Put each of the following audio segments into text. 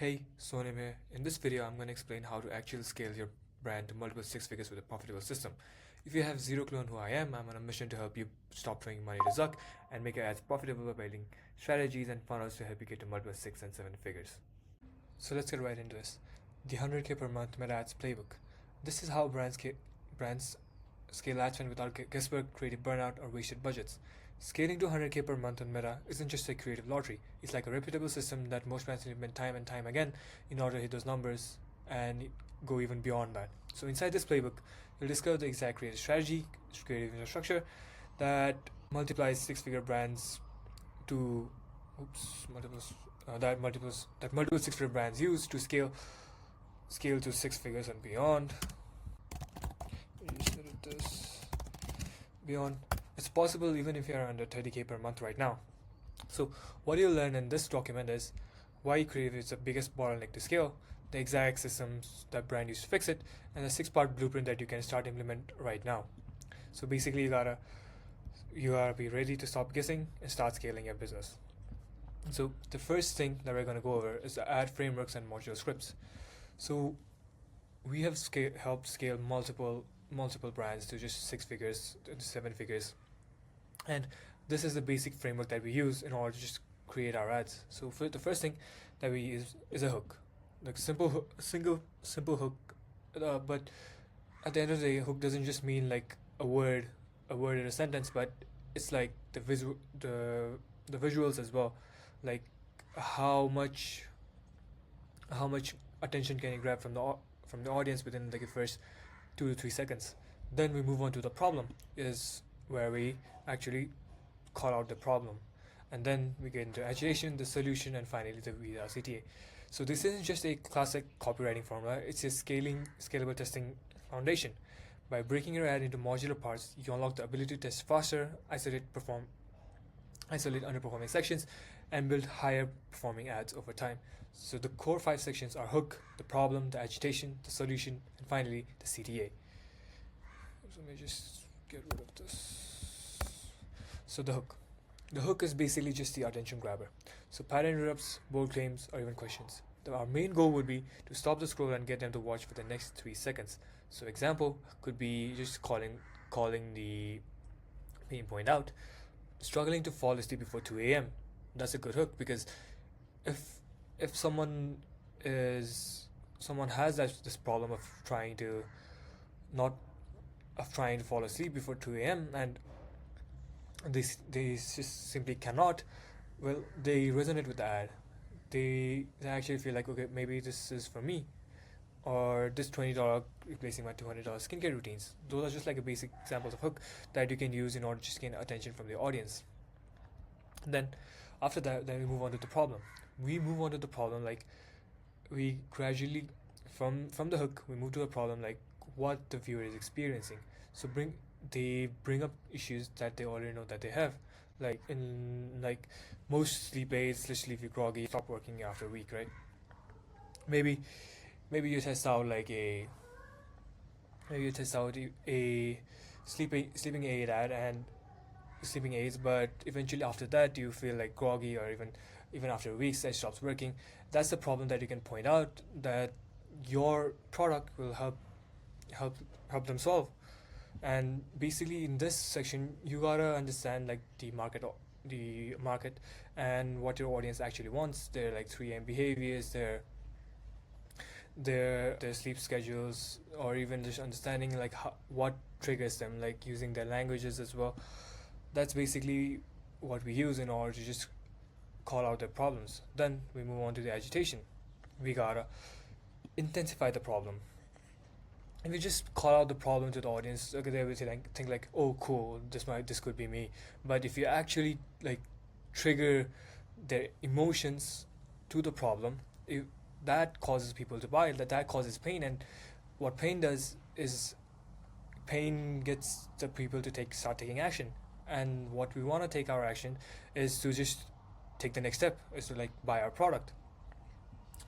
Hey, Sonim here. In this video, I'm going to explain how to actually scale your brand to multiple six figures with a profitable system. If you have zero clue on who I am on a mission to help you stop throwing money to Zuck and make your ads profitable by building strategies and funnels to help you get to multiple six and seven figures. So let's get right into this. The 100K per month Meta Ads playbook. This is how brands scale ad spend without guesswork, creative burnout, or wasted budgets. Scaling to 100K per month on Meta isn't just a creative lottery. It's like a reputable system that most brands implement time and time again in order to hit those numbers and go even beyond that. So inside this playbook, you'll discover the exact creative strategy, creative infrastructure that multiplies six-figure brands to multiple six-figure brands use to scale to six figures and beyond. Beyond. It's possible even if you're under 30K per month right now. So what you'll learn in this document is why creative is the biggest bottleneck to scale, the exact systems that brand used to fix it, and the 6-part blueprint that you can start implement right now. So basically you gotta be ready to stop guessing and start scaling your business. So the first thing that we're going to go over is the ad frameworks and modular scripts. So we have helped scale multiple brands to just six figures to seven figures, and this is the basic framework that we use in order to just create our ads. So for the first thing that we use is a hook, like simple hook, but at the end of the day, hook doesn't just mean like a word in a sentence, but it's like the visuals as well, like how much attention can you grab from the audience within like the first 2 to 3 seconds. Then we move on to the problem, is where we actually call out the problem, and then we get into agitation, the solution, and finally the CTA. So this isn't just a classic copywriting formula, it's a scalable testing foundation. By breaking your ad into modular parts, you unlock the ability to test faster, isolate underperforming sections, and build higher performing ads over time. So the core 5 sections are hook, the problem, the agitation, the solution, and finally the CTA. So let me just get rid of this. So the hook is basically just the attention grabber. So pattern interrupts, bold claims, or even questions. Our main goal would be to stop the scroll and get them to watch for the next 3 seconds. So example could be just calling the pain point out. Struggling to fall asleep before 2 a.m. That's a good hook, because if someone has this problem of trying to fall asleep before 2 a.m. and they just simply cannot, well, they resonate with the ad. They actually feel like, okay, maybe this is for me, or this $20 replacing my $200 skincare routines. Those are just like a basic examples of hook that you can use in order to just gain attention from the audience. Then after that, we move on to the problem. Like we gradually from the hook, we move to a problem like what the viewer is experiencing. So they bring up issues that they already know that they have, like most sleep aids literally, if you're groggy, stop working after a week, right? Maybe you test out a sleeping aid ad and sleeping aids, but eventually after that you feel like groggy, or even after weeks it stops working. That's the problem that you can point out that your product will help them solve. And basically in this section you gotta understand like the market and what your audience actually wants, their like 3M behaviors, their sleep schedules, or even just understanding like what triggers them, like using their languages as well. That's basically what we use in order to just call out their problems. Then we move on to the agitation. We gotta intensify the problem. If you just call out the problem to the audience, okay, they will think like, oh cool, this could be me. But if you actually like trigger their emotions to the problem, that causes people to buy, that causes pain. And what pain does is pain gets the people to start taking action. And what we want to take our action is to just take the next step, is to like buy our product.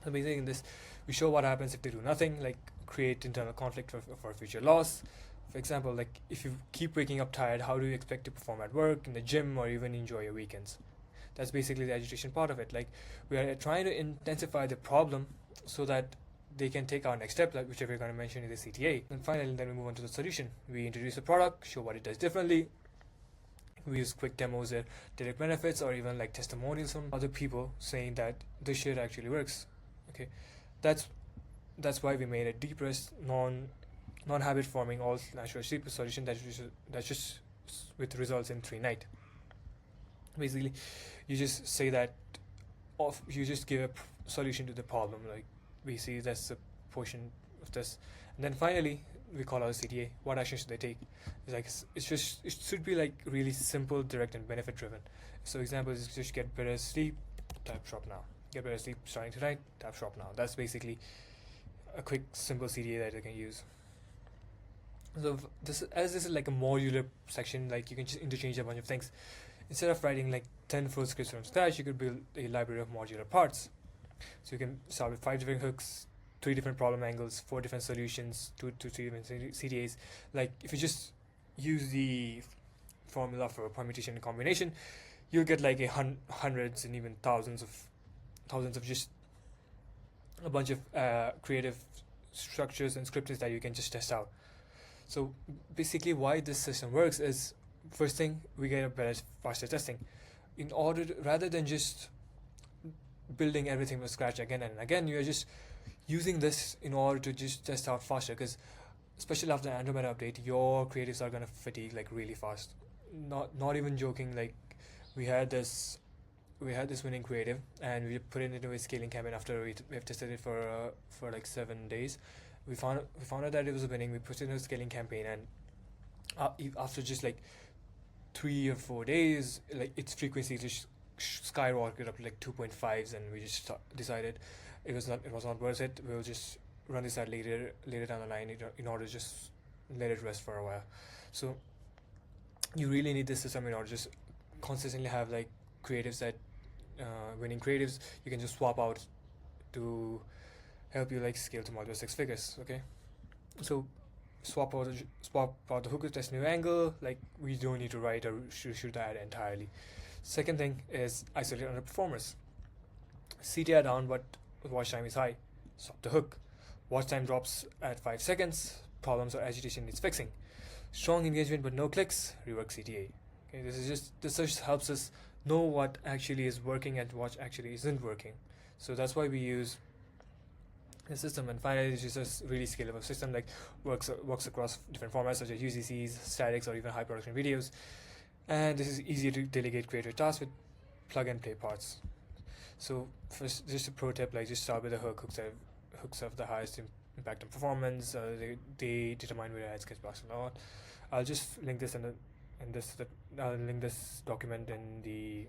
So basically in this, we show what happens if they do nothing, like create internal conflict for future loss. For example, like if you keep waking up tired, how do you expect to perform at work, in the gym, or even enjoy your weekends? That's basically the agitation part of it. Like, we are trying to intensify the problem so that they can take our next step, like whichever we're going to mention in the CTA. And finally, then we move on to the solution. We introduce a product, show what it does differently. We use quick demos that direct benefits, or even like testimonials from other people saying that this shit actually works. Okay, that's why we made a deep rest, non-habit forming, all natural sleep solution that's just with results in 3 nights. Basically, you just say that you just give a solution to the problem. Like, we see that's a portion of this, and then finally we call out CTA. What action should they take? It's like it should be like really simple, direct, and benefit driven. So examples is just get better sleep, tap shop now. Get better sleep starting tonight, tap shop now. That's basically a quick, simple CTA that they can use. So this is like a modular section, like you can just interchange a bunch of things. Instead of writing like 10 full scripts from scratch, you could build a library of modular parts. So you can start with 5 different hooks, 3 different problem angles, 4 different solutions, 2 to 3 different CTAs. Like, if you just use the formula for permutation and combination, you'll get like hundreds and even thousands of just a bunch of creative structures and scripts that you can just test out. So basically, why this system works is, first thing, we get a better, faster testing. In order rather than just building everything from scratch again and again, you are just using this in order to just test out faster, because especially after the Andromeda update, your creatives are gonna fatigue like really fast. Not even joking. Like, we had this winning creative, and we put it into a scaling campaign after we have tested it for like 7 days. We found out that it was winning. We put it into a scaling campaign, and after just like 3 or 4 days, like, its frequency just skyrocketed up to like 2.5s, and we just decided it was not worth it. We'll just run this out later down the line in order to just let it rest for a while. So you really need this system in order to just consistently have like creatives that winning creatives you can just swap out to help you like scale to multiple 6 figures. Okay, so swap out the hook, test new angle. Like, we don't need to write or shoot the ad entirely. Second thing is isolate underperformers. CTR down, but watch time is high. Swap the hook. Watch time drops at 5 seconds. Problems or agitation needs fixing. Strong engagement but no clicks. Rework CTA. Okay, this just helps us know what actually is working and what actually isn't working. So that's why we use the system. And finally, it's just a really scalable system, like works across different formats such as UCCs, statics, or even high production videos. And this is easy to delegate creative tasks with plug and play parts. So first, just a pro tip, like, just start with the hooks have the highest impact on performance. They determine whether ads gets passed or not. I'll just link this I'll link this document in the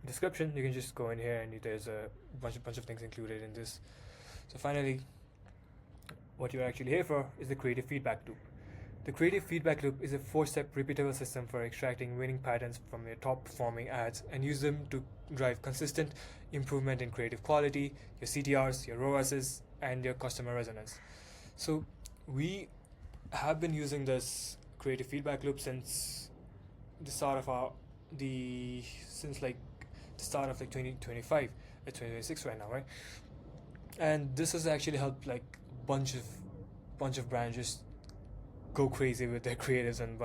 description. You can just go in here, and there's a bunch of things included in this. So finally, what you're actually here for is the creative feedback loop. The creative feedback loop is a 4-step repeatable system for extracting winning patterns from your top performing ads and use them to drive consistent improvement in creative quality, your CTRs, your ROASs, and your customer resonance. So we have been using this creative feedback loop since the start of the start of like 2025, 2026 right now, right? And this has actually helped like bunch of brands just go crazy with their creatives, and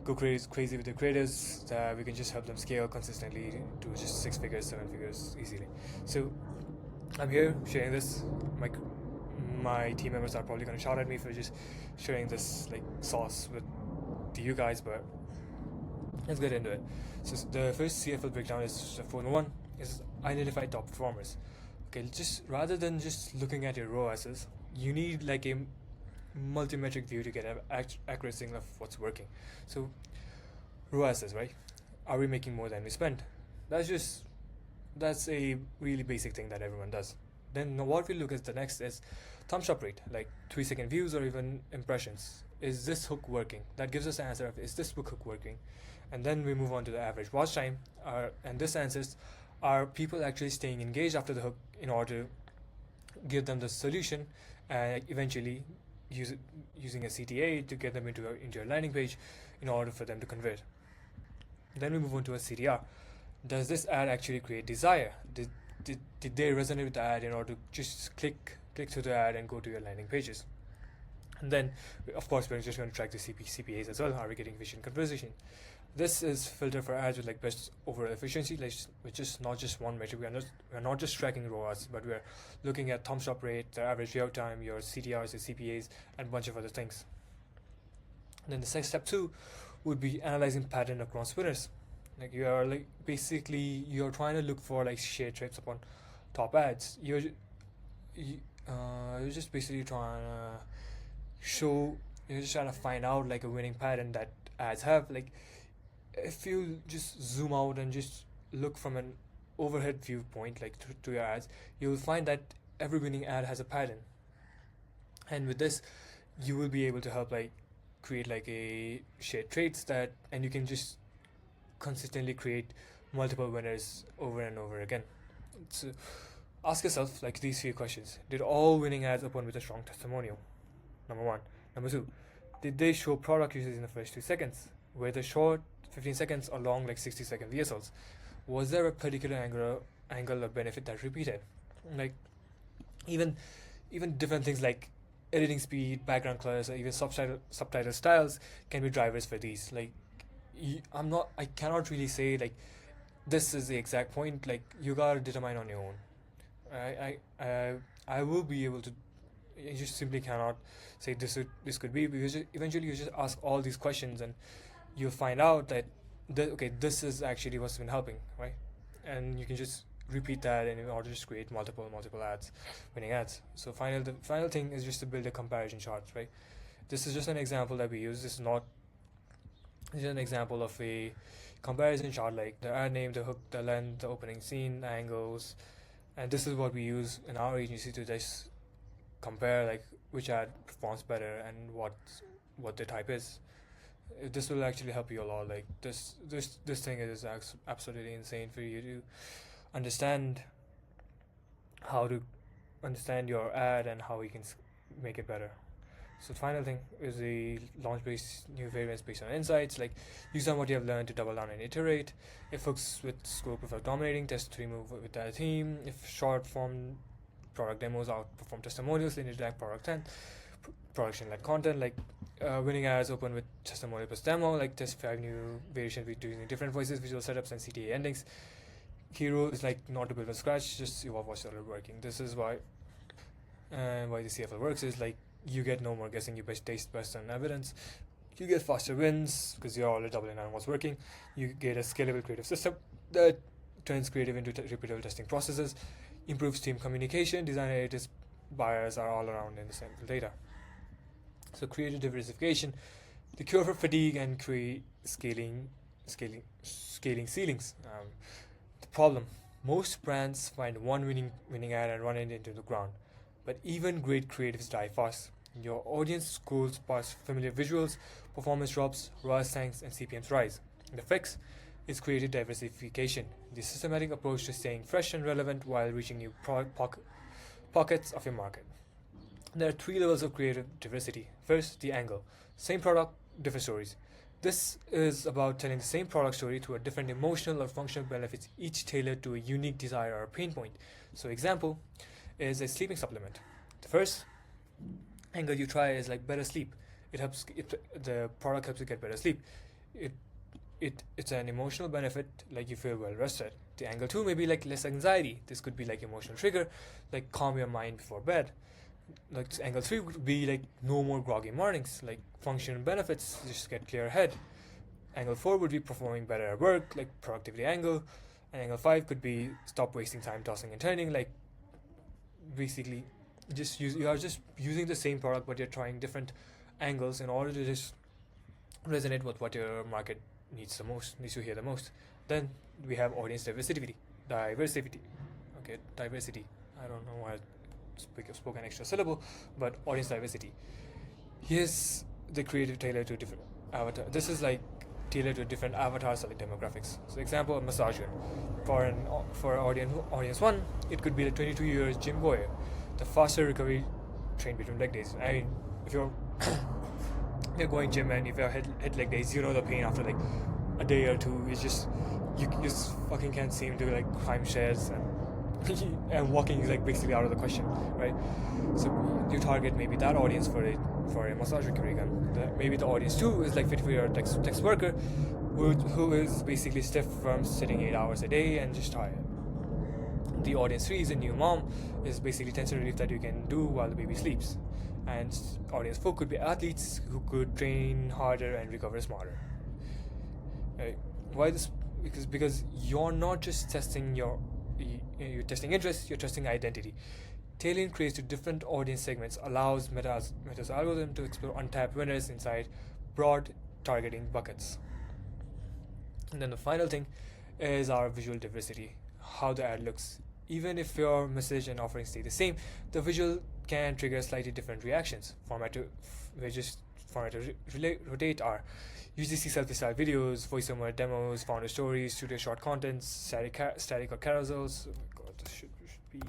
go crazy with their creatives, that we can just help them scale consistently to just 6 figures, 7 figures easily. So I'm here sharing this. My team members are probably going to shout at me for just sharing this like sauce with you guys, but let's get into it. So the first CFL breakdown is Formula 1 is identify top performers. Okay, just rather than just looking at your ROASs, you need like a multi-metric view to get an accurate signal of what's working. So ROASs, right? Are we making more than we spend? That's a really basic thing that everyone does. Then what we look at the next is thumbs up rate, like 3-second views or even impressions. Is this hook working? That gives us the answer of, is this hook working? And then we move on to the average watch time, and this answers, are people actually staying engaged after the hook, in order to give them the solution, and eventually using a CTA to get them into your landing page in order for them to convert. Then we move on to a CTR. does this ad actually create desire? Did they resonate with the ad in order to just click through the ad and go to your landing pages? And then, of course, we're just going to track the CPAs as well. Are we getting efficient conversation? This is filter for ads with like best overall efficiency, like, which is not just one metric. We're not just tracking ROAS, but we're looking at thumbs up rate, the average view time, your CTRs, your CPAs, and a bunch of other things. And then the next step 2 would be analyzing pattern across winners. Like you are like basically you're trying to look for like share trips upon top ads. You're just basically trying to show. You're just trying to find out like a winning pattern that ads have. Like if you just zoom out and just look from an overhead viewpoint, like to your ads, you will find that every winning ad has a pattern. And with this, you will be able to help like create like a shared traits that, and you can just consistently create multiple winners over and over again. So ask yourself like these few questions. Did all winning ads open with a strong testimonial? Number 1. Number 2, did they show product usage in the first 2 seconds? Were they short 15 seconds or long like 60-second VSLs? Was there a particular angle or benefit that repeated? Like even different things like editing speed, background colors, or even subtitle styles can be drivers for these. Like I cannot really say like this is the exact point. Like you gotta determine on your own. I will be able to. You just simply cannot say this could be, because eventually you just ask all these questions and you'll find out that this is actually what's been helping, right? And you can just repeat that in order to just create multiple ads, winning ads. So the final thing is just to build a comparison chart, right? This is just an example that we use. This is an example of a comparison chart, like the ad name, the hook, the length, the opening scene, the angles, and this is what we use in our agency to just compare like which ad performs better and what the type is. This will actually help you a lot. Like this thing is absolutely insane for you to understand how to understand your ad and how you can make it better. So the final thing is the launch-based new variants based on insights. Like use on what you have learned to double down and iterate. If hooks with scope prefer dominating, test to remove with that theme. If short-form product demos outperform testimonials, then you track product 10. Production-led content, like winning ads open with testimonial plus demo. Like test 5 new variations with using different voices, visual setups, and CTA endings. Hero is like not to build from scratch, just evolve what's already working. This is why the CFL works is like you get no more guessing. You taste best on evidence. You get faster wins because you're already doubling on what's working. You get a scalable creative system that turns creative into repeatable testing processes, improves team communication, design editors, buyers are all around in the sample data. So creative diversification, the cure for fatigue and create scaling ceilings. The problem: most brands find one winning ad and run it into the ground. But even great creatives die fast. Your audience scrolls past familiar visuals, performance drops, ROAS tanks, and CPMs rise. The fix is creative diversification, the systematic approach to staying fresh and relevant while reaching new pockets of your market. There are 3 levels of creative diversity. First, the angle. Same product, different stories. This is about telling the same product story through a different emotional or functional benefits, each tailored to a unique desire or pain point. So example is a sleeping supplement. The first angle you try is like better sleep. The product helps you get better sleep. It's an emotional benefit, like you feel well rested. The angle 2 may be like less anxiety. This could be like emotional trigger, like calm your mind before bed. Like angle 3 would be like no more groggy mornings, like function benefits, just get clear head. Angle 4 would be performing better at work, like productivity angle. And angle 5 could be stop wasting time tossing and turning, like basically you are just using the same product but you're trying different angles in order to just resonate with what your market needs to hear the most. Then we have audience diversity. Diversity. I don't know why I spoke an extra syllable, but audience diversity. Here's the creative tailored to different avatar. This is like tailored to different avatars or like demographics. So example, a massage gun. For audience 1, it could be the 22 years gym goer, the faster recovery train between leg days. I mean, if you're going gym and if you hit leg days, you know the pain after like a day or two. It's just you just fucking can't seem to like climb shares, and walking is like basically out of the question, right? So you target maybe that audience for a massage recovery gun. Maybe the audience two is like fit for your text worker, who is basically stiff from sitting 8 hours a day and just tired. The audience three is a new mom, is basically tension relief that you can do while the baby sleeps. And audience four could be athletes who could train harder and recover smarter. Right? Why this? Because you're not just testing you're testing interest, you're testing identity. Tailoring craze to different audience segments allows Meta's algorithm to explore untapped winners inside broad targeting buckets. And then the final thing is our visual diversity, how the ad looks. Even if your message and offering stay the same, the visual can trigger slightly different reactions. Format to rotate are UGC selfie style videos, voiceover demos, founder stories, studio short contents, static or carousels. Oh my god, this should be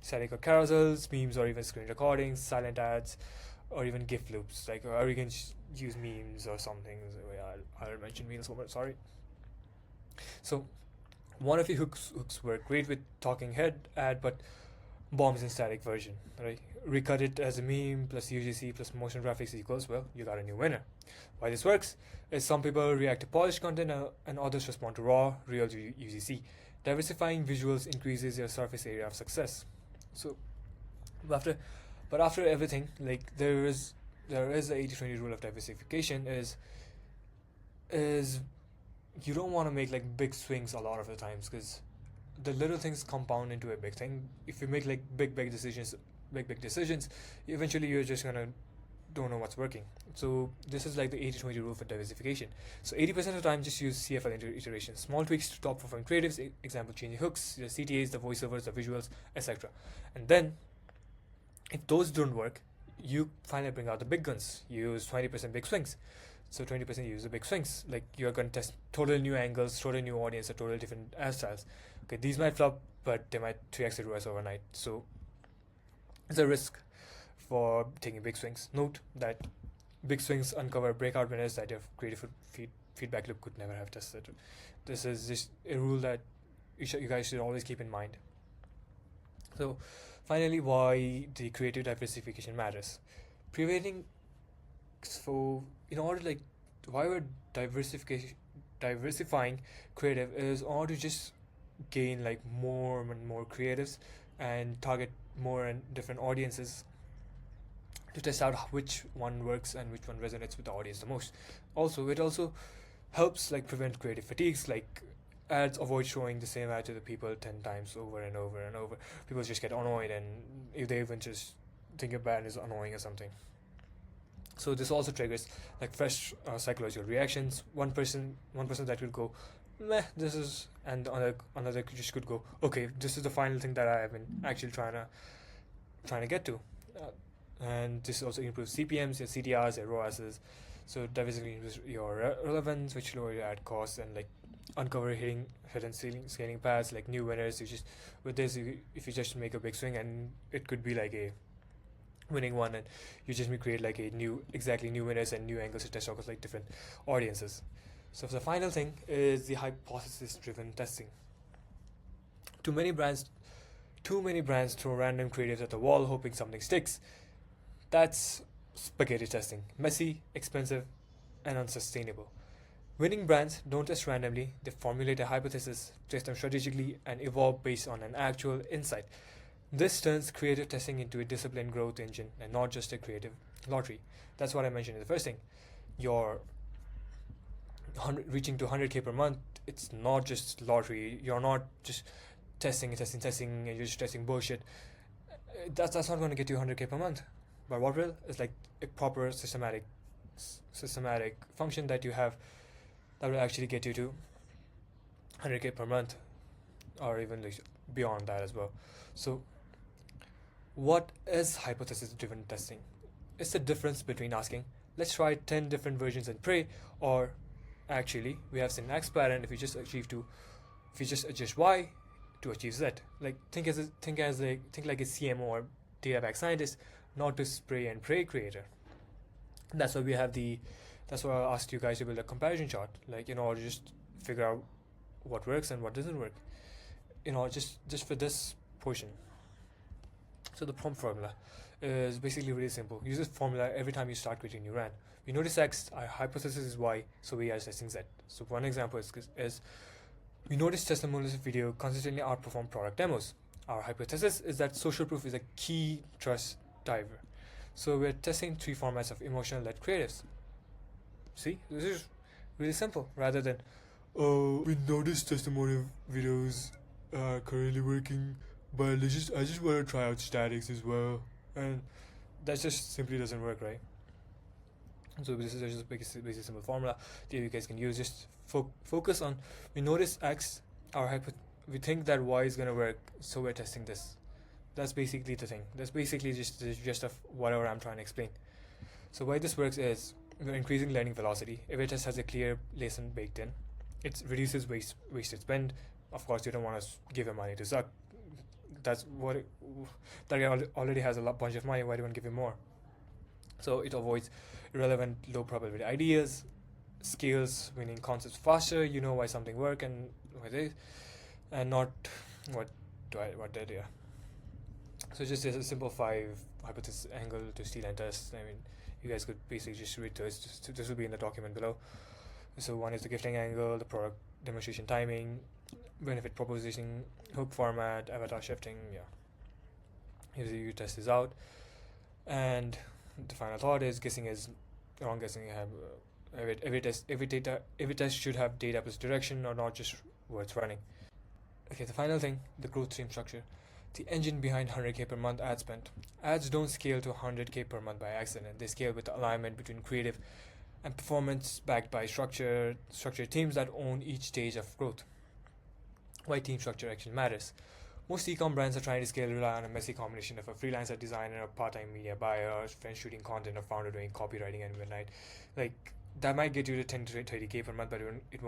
static or carousels, memes or even screen recordings, silent ads, or even GIF loops. Like, or you can use memes or something. I'll mention memes. Sorry. So one of your hooks work great with talking head ad, but bombs in static version, right? Recut it as a meme plus UGC plus motion graphics equals, well, you got a new winner. Why this works is some people react to polished content and others respond to raw, real UGC. Diversifying visuals increases your surface area of success. So, after everything, like there is the 80-20 rule of diversification is you don't want to make like big swings a lot of the times, because the little things compound into a big thing. If you make like big decisions, eventually you're just gonna don't know what's working. So this is like the 80-20 rule for diversification. So 80% of the time just use CFL iterations, small tweaks to top performing creatives, example changing hooks, the CTAs, the voiceovers, the visuals, etc. And then if those don't work, you finally bring out the big guns. You use 20% big swings. So 20% use the big swings. Like you're going to test total new angles, total new audience, or total different hairstyles. Okay, these might flop, but they might 3x the ROAS overnight. So it's a risk for taking big swings. Note that big swings uncover breakout winners that your creative feedback loop could never have tested. This is just a rule that you guys should always keep in mind. So finally, why the creative diversification matters. Why we're diversifying creative is in order to just gain like more and more creatives and target more and different audiences to test out which one works and which one resonates with the audience the most. Also, it also helps like prevent creative fatigues. Like ads avoid showing the same ad to the people 10 times over and over and over. People just get annoyed, and if they even just think your brand is annoying or something. So this also triggers like fresh psychological reactions. One person that will go, meh, this is, and another just could go, okay, this is the final thing that I have been actually trying to get to. And this also improves CPMs, your CTRs, your ROASs. So diversifying your relevance, which lower your ad costs, and like uncover hidden scaling paths, like new winners. If you just make a big swing, and it could be like a winning one, and you just create like a new winners and new angles to test across like different audiences. So the final thing is the hypothesis driven testing. Too many brands throw random creatives at the wall hoping something sticks. That's spaghetti testing. Messy, expensive, and unsustainable. Winning brands don't test randomly, they formulate a hypothesis, test them strategically, and evolve based on an actual insight. This turns creative testing into a disciplined growth engine and not just a creative lottery. That's what I mentioned in the first thing. You're reaching to 100k per month. It's not just lottery. You're not just testing, and you're just testing bullshit. That's not going to get you 100k per month. But what will is like a proper systematic function that you have that will actually get you to 100k per month, or even like beyond that as well. So what is hypothesis-driven testing? It's the difference between asking, let's try 10 different versions and pray, or actually we have syntax pattern. If you just adjust Y to achieve Z. Like think like a CMO or data back scientist, not a spray and pray creator. That's why I asked you guys to build a comparison chart, like in order to just figure out what works and what doesn't work. Just for this portion. So the prompt formula is basically really simple. Use this formula every time you start creating a new run. We notice X, our hypothesis is Y, so we are testing Z. So one example is we notice testimonials video consistently outperform product demos. Our hypothesis is that social proof is a key trust driver. So we're testing 3 formats of emotional-led creatives. See, this is really simple. Rather than, oh, we noticed testimonial videos are currently working, but I just want to try out statics as well, and that just simply doesn't work, right? So this is just a basic simple formula that you guys can use. Just focus on, we notice X, we think that Y is gonna work, so we're testing this. That's basically the thing. That's basically just the gist of whatever I'm trying to explain. So why this works is we're increasing learning velocity. If a test has a clear lesson baked in, it reduces wasted spend. Of course, you don't want to give him money to suck. That's what that guy already has a bunch of money. Why do you want to give him more? So it avoids irrelevant, low probability ideas, scales winning concepts faster. You know why something works and why they, and not what did. Yeah. So just a simple 5 hypothesis angle to steal and test. I mean, you guys could basically just read through it. This will be in the document below. So one is the gifting angle, the product demonstration timing, benefit proposition, hook format, avatar shifting. Yeah, you test this out. And the final thought is guessing is wrong. Guessing you have every test should have data plus direction, or not just words running. Okay, the final thing, the growth stream structure. The engine behind 100k per month ad spend. Ads don't scale to 100k per month by accident. They scale with alignment between creative and performance, backed by structured teams that own each stage of growth. Why team structure actually matters. Most e-com brands are trying to scale rely on a messy combination of a freelancer designer, a part-time media buyer, a friend shooting content, a founder doing copywriting and midnight. Like that might get you to 10 to 30k per month, but it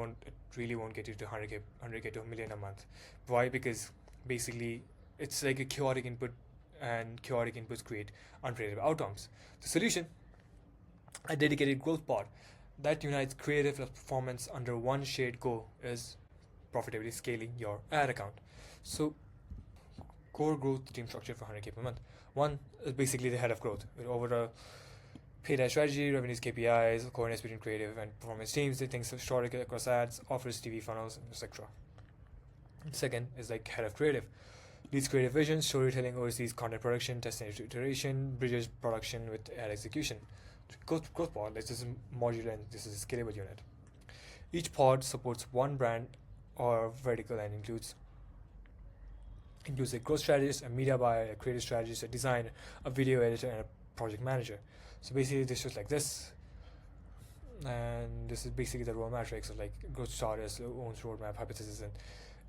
really won't get you to 100k to a million a month. Why? Because basically it's like a chaotic input, and chaotic inputs create unpredictable outcomes. The solution: a dedicated growth pod that unites creative plus performance under one shared goal is profitably scaling your ad account. So core growth team structure for 100k per month. One is basically the head of growth with overall paid ad strategy, revenues, KPIs, coordinates between creative and performance teams. They think strategic across ads, offers, TV funnels, etc. Second is like head of creative. Leads creative vision, storytelling, oversees content production, testing iteration, bridges production with ad execution. Growth pod, this is modular and this is a scalable unit. Each pod supports one brand or vertical and includes a growth strategist, a media buyer, a creative strategist, a designer, a video editor, and a project manager. So basically this is like this, and this is basically the role matrix of like growth strategist owns roadmap, hypothesis, and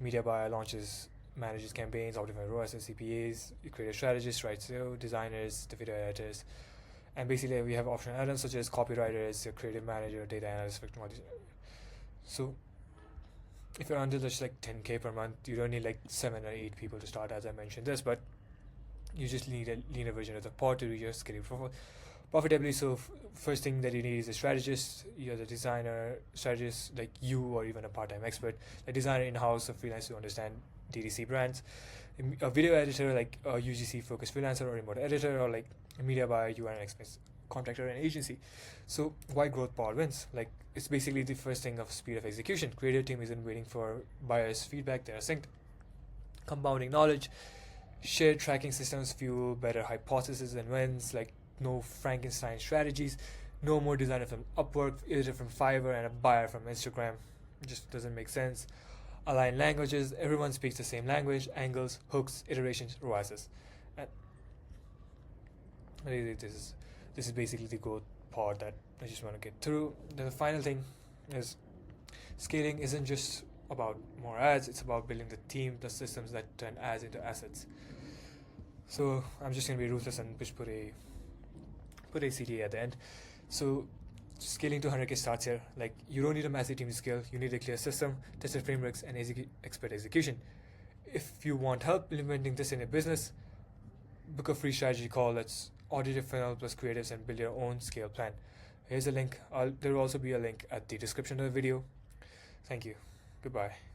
media buyer launches, manages campaigns, optimize ROAS and CPAs, creative strategists, right? So designers, the video editors, and basically we have optional add-ons such as copywriters, a creative manager, data analyst, technology. So if you're under just like 10k per month, you don't need like 7 or 8 people to start, as I mentioned this, but you just need a leaner version of the pod to do your scaling profitably. So first thing that you need is a strategist. You're the designer, strategist, like you or even a part-time expert, a designer in-house, a freelancer to understand DTC brands, a video editor like a UGC focused freelancer or remote editor, or like a media buyer, you are an expense contractor and agency. So why growth pod wins? Like it's basically the first thing of speed of execution. Creative team isn't waiting for buyers' feedback, they are synced. Compounding knowledge, shared tracking systems fuel better hypotheses and wins, like no Frankenstein strategies, no more designer from Upwork, editor from Fiverr, and a buyer from Instagram. It just doesn't make sense. Align languages, everyone speaks the same language, angles, hooks, iterations, ROASes. And this is basically the growth part that I just want to get through. The final thing is scaling isn't just about more ads, it's about building the team, the systems that turn ads into assets. So I'm just going to be ruthless and just put a CTA at the end. So scaling to 100k starts here. Like you don't need a massive team to scale, you need a clear system, tested frameworks, and expert execution. If you want help implementing this in your business, book a free strategy call. Let's audit your funnel plus creatives and build your own scale plan. Here's a link. There will also be a link at the description of the video. Thank you. Goodbye.